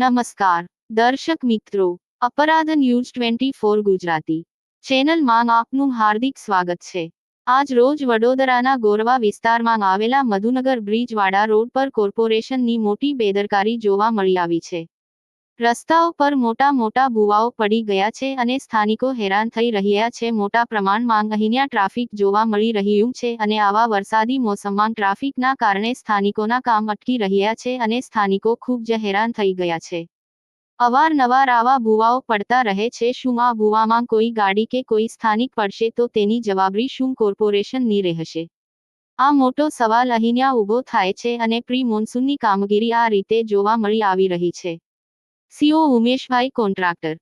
નમસ્કાર દર્શક મિત્રો, અપરાધ ન્યૂઝ 24 ગુજરાતી ચેનલમાં આપનું હાર્દિક સ્વાગત છે। આજ રોજ વડોદરાના ગોરવા વિસ્તારમાં આવેલા મધુનગર બ્રિજવાડા રોડ પર કોર્પોરેશનની મોટી બેદરકારી જોવા મળી આવી છે। રસ્તાઓ પર મોટા ભૂવાઓ પડી ગયા છે અને સ્થાનિકો હેરાન થઈ રહ્યા છે। મોટા પ્રમાણમાં અહીંયા ટ્રાફિક જોવા મળી રહ્યું છે અને આવા વરસાદી મોસમમાં ટ્રાફિકના કારણે સ્થાનિકોના કામ અટકી રહ્યા છે અને સ્થાનિકો ખૂબ જ હેરાન થઈ ગયા છે। અવારનવાર આવા ભૂવાઓ પડતા રહે છે। શું આ ભૂવામાં કોઈ ગાડી કે કોઈ સ્થાનિક પડશે તો તેની જવાબદારી શું કોર્પોરેશનની રહેશે? આ મોટો સવાલ અહીંયા ઊભો થાય છે અને પ્રી મોન્સૂનની કામગીરી આ રીતે જોવા મળી આવી રહી છે। સીઓ ઉમેશભાઈ કોન્ટ્રાક્ટર।